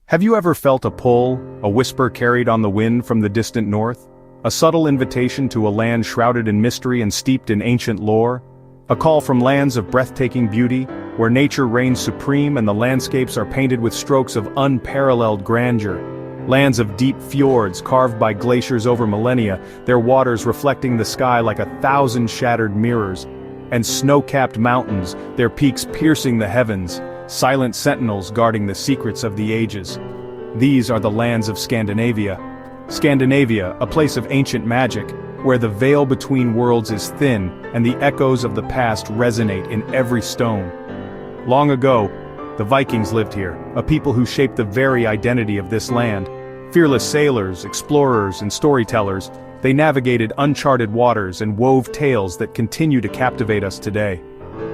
Have you ever felt a pull, a whisper carried on the wind from the distant north? A subtle invitation to a land shrouded in mystery and steeped in ancient lore? A call from lands of breathtaking beauty, where nature reigns supreme and the landscapes are painted with strokes of unparalleled grandeur. Lands of deep fjords carved by glaciers over millennia, their waters reflecting the sky like 1,000 shattered mirrors. And snow-capped mountains, their peaks piercing the heavens, silent sentinels guarding the secrets of the ages. These are the lands of Scandinavia. Scandinavia, a place of ancient magic, where the veil between worlds is thin and the echoes of the past resonate in every stone. Long ago, the Vikings lived here, a people who shaped the very identity of this land. Fearless sailors, explorers, and storytellers, they navigated uncharted waters and wove tales that continue to captivate us today.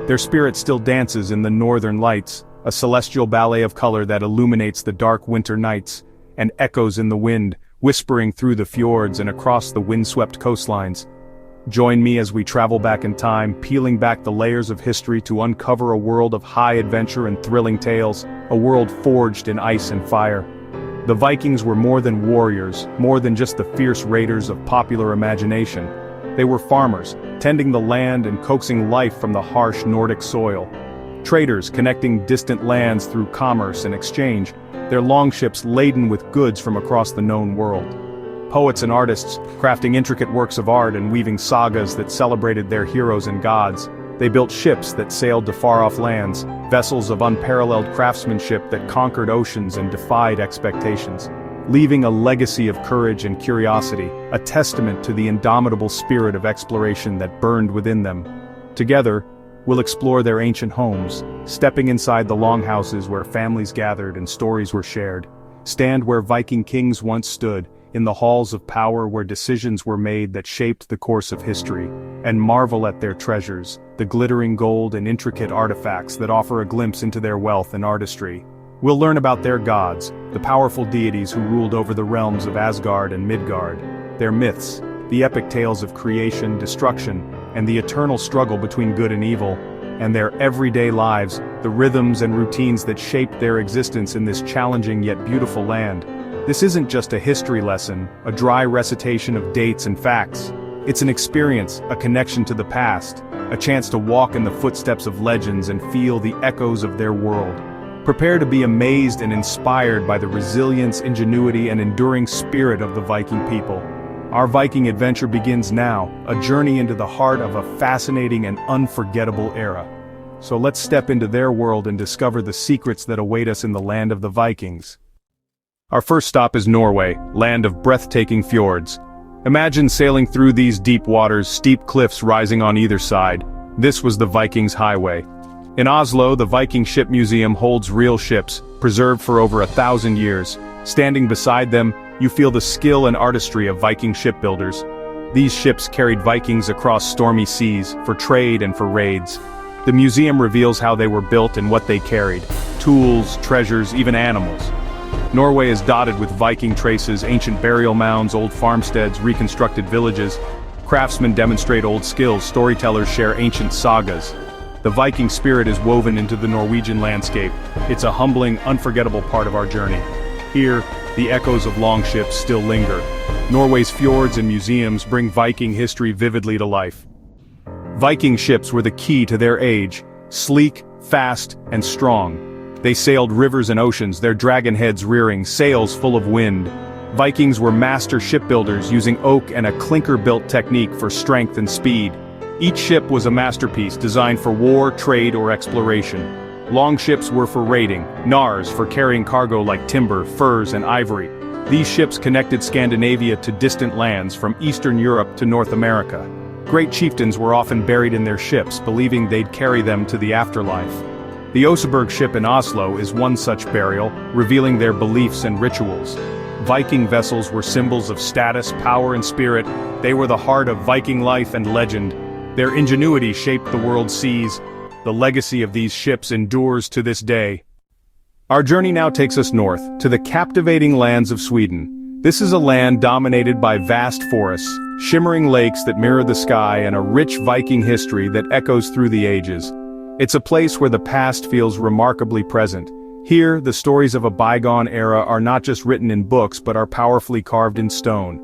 Their spirit still dances in the northern lights, a celestial ballet of color that illuminates the dark winter nights, and echoes in the wind, whispering through the fjords and across the windswept coastlines. Join me as we travel back in time, peeling back the layers of history to uncover a world of high adventure and thrilling tales, a world forged in ice and fire. The Vikings were more than warriors, more than just the fierce raiders of popular imagination. They were farmers, tending the land and coaxing life from the harsh Nordic soil. Traders connecting distant lands through commerce and exchange, their longships laden with goods from across the known world. Poets and artists, crafting intricate works of art and weaving sagas that celebrated their heroes and gods. They built ships that sailed to far-off lands, vessels of unparalleled craftsmanship that conquered oceans and defied expectations, leaving a legacy of courage and curiosity, a testament to the indomitable spirit of exploration that burned within them. Together, we'll explore their ancient homes, stepping inside the longhouses where families gathered and stories were shared, stand where Viking kings once stood, in the halls of power where decisions were made that shaped the course of history, and marvel at their treasures, the glittering gold and intricate artifacts that offer a glimpse into their wealth and artistry. We'll learn about their gods, the powerful deities who ruled over the realms of Asgard and Midgard, their myths, the epic tales of creation, destruction, and the eternal struggle between good and evil, and their everyday lives, the rhythms and routines that shaped their existence in this challenging yet beautiful land. This isn't just a history lesson, a dry recitation of dates and facts. It's an experience, a connection to the past, a chance to walk in the footsteps of legends and feel the echoes of their world. Prepare to be amazed and inspired by the resilience, ingenuity, and enduring spirit of the Viking people. Our Viking adventure begins now, a journey into the heart of a fascinating and unforgettable era. So let's step into their world and discover the secrets that await us in the land of the Vikings. Our first stop is Norway, land of breathtaking fjords. Imagine sailing through these deep waters, steep cliffs rising on either side. This was the Vikings' highway. In Oslo, the Viking Ship Museum holds real ships, preserved for over 1,000 years. Standing beside them, you feel the skill and artistry of Viking shipbuilders. These ships carried Vikings across stormy seas, for trade and for raids. The museum reveals how they were built and what they carried: tools, treasures, even animals. Norway is dotted with Viking traces, ancient burial mounds, old farmsteads, reconstructed villages. Craftsmen demonstrate old skills, storytellers share ancient sagas. The Viking spirit is woven into the Norwegian landscape. It's a humbling, unforgettable part of our journey. Here, the echoes of longships still linger. Norway's fjords and museums bring Viking history vividly to life. Viking ships were the key to their age, sleek, fast, and strong. They sailed rivers and oceans, their dragon heads rearing, sails full of wind. Vikings were master shipbuilders using oak and a clinker-built technique for strength and speed. Each ship was a masterpiece designed for war, trade, or exploration. Longships were for raiding, nars for carrying cargo like timber, furs, and ivory. These ships connected Scandinavia to distant lands, from Eastern Europe to North America. Great chieftains were often buried in their ships, believing they'd carry them to the afterlife. The Oseberg ship in Oslo is one such burial, revealing their beliefs and rituals. Viking vessels were symbols of status, power, and spirit. They were the heart of Viking life and legend. Their ingenuity shaped the world's seas. The legacy of these ships endures to this day. Our journey now takes us north, to the captivating lands of Sweden. This is a land dominated by vast forests, shimmering lakes that mirror the sky, and a rich Viking history that echoes through the ages. It's a place where the past feels remarkably present, Here, the stories of a bygone era are not just written in books but are powerfully carved in stone.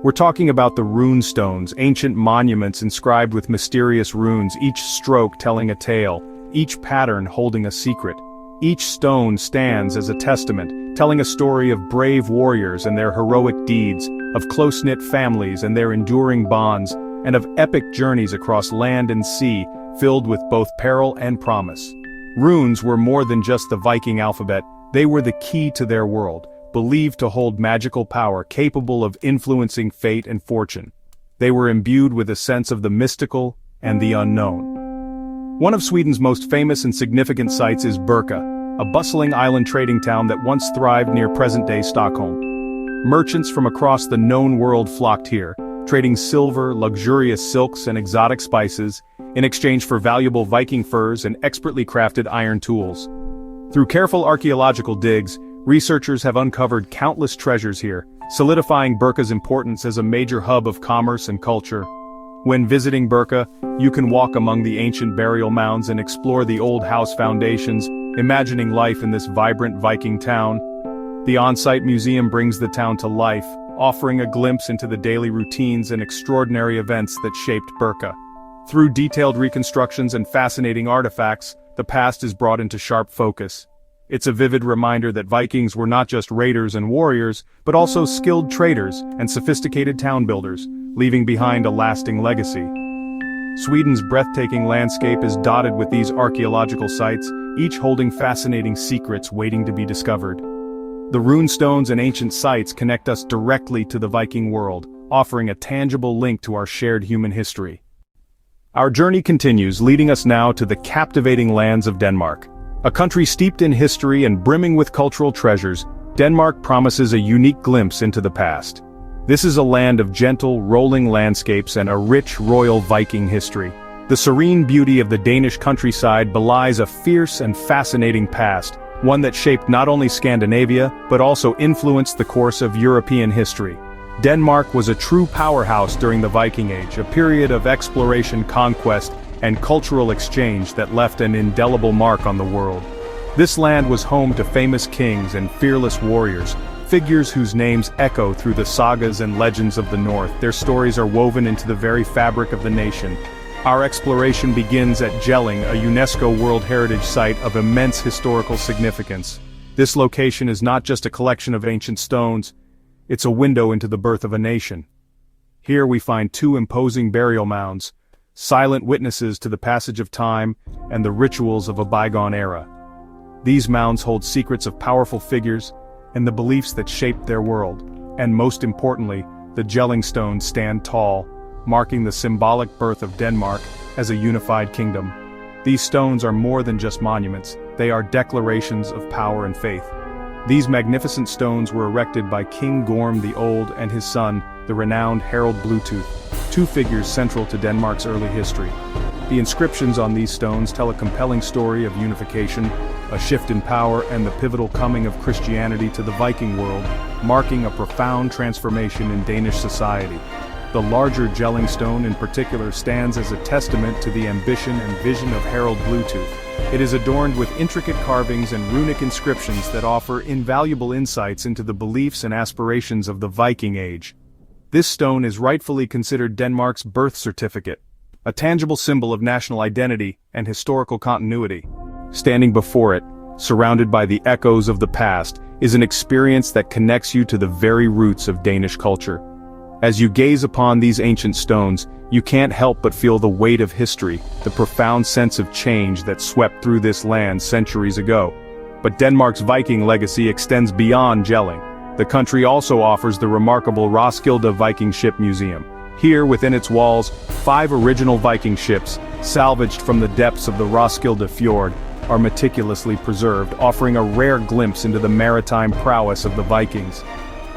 We're talking about the rune stones, ancient monuments inscribed with mysterious runes, each stroke telling a tale, each pattern holding a secret. Each stone stands as a testament, telling a story of brave warriors and their heroic deeds, of close-knit families and their enduring bonds, and of epic journeys across land and sea, filled with both peril and promise. Runes were more than just the Viking alphabet, they were the key to their world, believed to hold magical power capable of influencing fate and fortune. They were imbued with a sense of the mystical and the unknown. One of Sweden's most famous and significant sites is Birka, a bustling island trading town that once thrived near present-day Stockholm. Merchants from across the known world flocked here, trading silver, luxurious silks and exotic spices, in exchange for valuable Viking furs and expertly crafted iron tools. Through careful archaeological digs, researchers have uncovered countless treasures here, solidifying Birka's importance as a major hub of commerce and culture. When visiting Birka, you can walk among the ancient burial mounds and explore the old house foundations, imagining life in this vibrant Viking town. The on-site museum brings the town to life, offering a glimpse into the daily routines and extraordinary events that shaped Birka. Through detailed reconstructions and fascinating artifacts, the past is brought into sharp focus. It's a vivid reminder that Vikings were not just raiders and warriors, but also skilled traders and sophisticated town builders, leaving behind a lasting legacy. Sweden's breathtaking landscape is dotted with these archaeological sites, each holding fascinating secrets waiting to be discovered. The runestones and ancient sites connect us directly to the Viking world, offering a tangible link to our shared human history. Our journey continues, leading us now to the captivating lands of Denmark. A country steeped in history and brimming with cultural treasures, Denmark promises a unique glimpse into the past. This is a land of gentle, rolling landscapes and a rich royal Viking history. The serene beauty of the Danish countryside belies a fierce and fascinating past, one that shaped not only Scandinavia, but also influenced the course of European history. Denmark was a true powerhouse during the Viking Age, a period of exploration, conquest, and cultural exchange that left an indelible mark on the world. This land was home to famous kings and fearless warriors, figures whose names echo through the sagas and legends of the North. Their stories are woven into the very fabric of the nation. Our exploration begins at Jelling, a UNESCO World Heritage Site of immense historical significance. This location is not just a collection of ancient stones, it's a window into the birth of a nation. Here we find two imposing burial mounds, silent witnesses to the passage of time and the rituals of a bygone era. These mounds hold secrets of powerful figures and the beliefs that shaped their world. And most importantly, the Jelling stones stand tall, marking the symbolic birth of Denmark as a unified kingdom. These stones are more than just monuments, they are declarations of power and faith. These magnificent stones were erected by King Gorm the Old and his son, the renowned Harald Bluetooth, two figures central to Denmark's early history. The inscriptions on these stones tell a compelling story of unification, a shift in power, and the pivotal coming of Christianity to the Viking world, marking a profound transformation in Danish society. The larger Jelling stone in particular stands as a testament to the ambition and vision of Harald Bluetooth. It is adorned with intricate carvings and runic inscriptions that offer invaluable insights into the beliefs and aspirations of the Viking Age. This stone is rightfully considered Denmark's birth certificate, a tangible symbol of national identity and historical continuity. Standing before it, surrounded by the echoes of the past, is an experience that connects you to the very roots of Danish culture. As you gaze upon these ancient stones, you can't help but feel the weight of history, the profound sense of change that swept through this land centuries ago. But Denmark's Viking legacy extends beyond Jelling. The country also offers the remarkable Roskilde Viking Ship Museum. Here, within its walls, 5 original Viking ships, salvaged from the depths of the Roskilde Fjord, are meticulously preserved, offering a rare glimpse into the maritime prowess of the Vikings.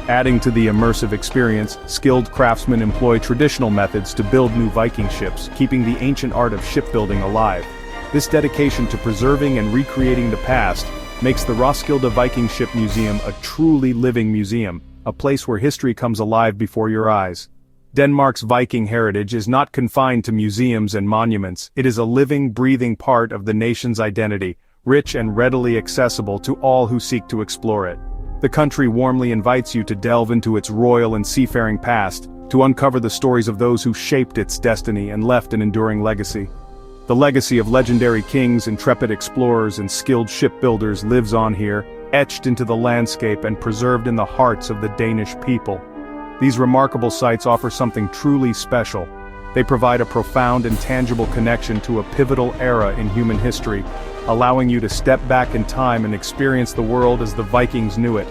Adding to the immersive experience, skilled craftsmen employ traditional methods to build new Viking ships, keeping the ancient art of shipbuilding alive. This dedication to preserving and recreating the past makes the Roskilde Viking Ship Museum a truly living museum, a place where history comes alive before your eyes. Denmark's Viking heritage is not confined to museums and monuments, it is a living, breathing part of the nation's identity, rich and readily accessible to all who seek to explore it. The country warmly invites you to delve into its royal and seafaring past, to uncover the stories of those who shaped its destiny and left an enduring legacy. The legacy of legendary kings, intrepid explorers, and skilled shipbuilders lives on here, etched into the landscape and preserved in the hearts of the Danish people. These remarkable sites offer something truly special. They provide a profound and tangible connection to a pivotal era in human history, allowing you to step back in time and experience the world as the Vikings knew it.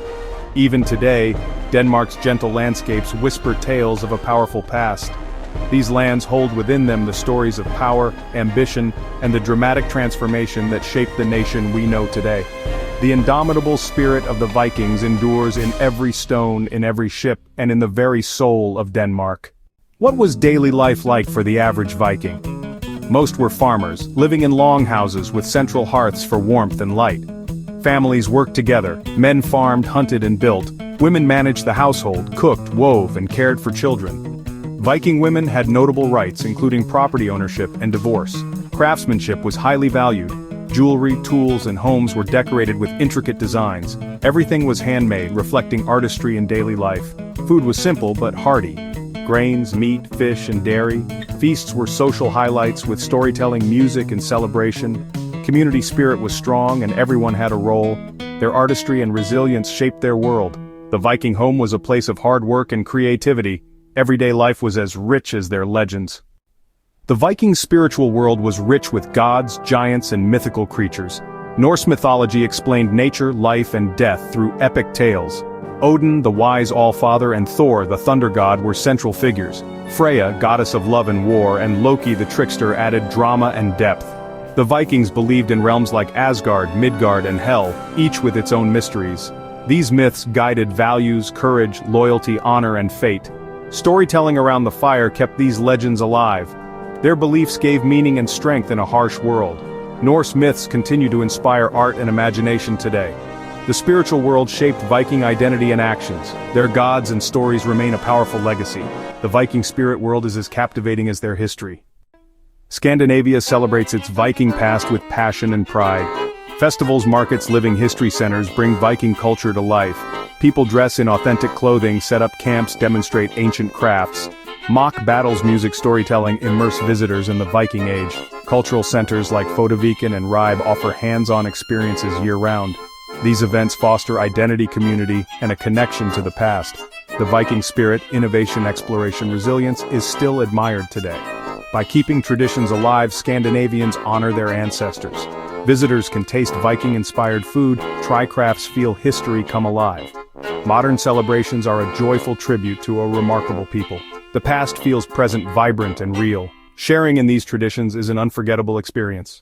Even today, Denmark's gentle landscapes whisper tales of a powerful past. These lands hold within them the stories of power, ambition, and the dramatic transformation that shaped the nation we know today. The indomitable spirit of the Vikings endures in every stone, in every ship, and in the very soul of Denmark. What was daily life like for the average Viking? Most were farmers, living in longhouses with central hearths for warmth and light. Families worked together, men farmed, hunted, and built. Women managed the household, cooked, wove, and cared for children. Viking women had notable rights, including property ownership and divorce. Craftsmanship was highly valued. Jewelry, tools, and homes were decorated with intricate designs. Everything was handmade, reflecting artistry in daily life. Food was simple but hearty. Grains, meat, fish, and dairy. Feasts were social highlights with storytelling, music, and celebration. Community spirit was strong and everyone had a role. Their artistry and resilience shaped their world. The Viking home was a place of hard work and creativity. Everyday life was as rich as their legends. The Viking spiritual world was rich with gods, giants, and mythical creatures. Norse mythology explained nature, life, and death through epic tales. Odin, the wise all-father, and Thor, the thunder god, were central figures. Freya, goddess of love and war, and Loki, the trickster, added drama and depth. The Vikings believed in realms like Asgard, Midgard, and Hel, each with its own mysteries. These myths guided values, courage, loyalty, honor, and fate. Storytelling around the fire kept these legends alive. Their beliefs gave meaning and strength in a harsh world. Norse myths continue to inspire art and imagination today. The spiritual world shaped Viking identity and actions. Their gods and stories remain a powerful legacy. The Viking spirit world is as captivating as their history. Scandinavia celebrates its Viking past with passion and pride. Festivals, markets, living history centers bring Viking culture to life. People dress in authentic clothing, set up camps, demonstrate ancient crafts. Mock battles, music, storytelling immerse visitors in the Viking age. Cultural centers like Viking and Ribe offer hands-on experiences year-round. These events foster identity, community, and a connection to the past. The Viking spirit, innovation, exploration, resilience is still admired today. By keeping traditions alive, Scandinavians honor their ancestors. Visitors can taste Viking-inspired food, try crafts, feel history come alive. Modern celebrations are a joyful tribute to a remarkable people. The past feels present, vibrant, and real. Sharing in these traditions is an unforgettable experience.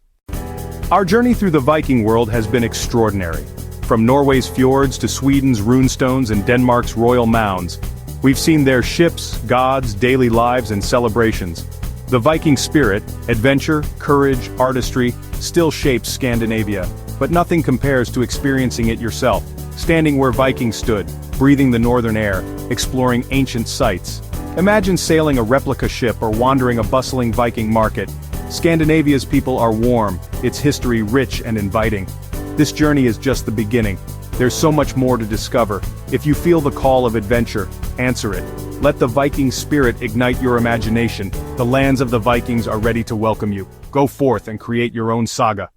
Our journey through the Viking world has been extraordinary. From Norway's fjords to Sweden's runestones and Denmark's royal mounds, we've seen their ships, gods, daily lives, and celebrations. The Viking spirit, adventure, courage, artistry, still shapes Scandinavia, but nothing compares to experiencing it yourself, standing where Vikings stood, breathing the northern air, exploring ancient sites. Imagine sailing a replica ship or wandering a bustling Viking market. Scandinavia's people are warm, its history rich and inviting. This journey is just the beginning. There's so much more to discover. If you feel the call of adventure, answer it. Let the Viking spirit ignite your imagination. The lands of the Vikings are ready to welcome you. Go forth and create your own saga.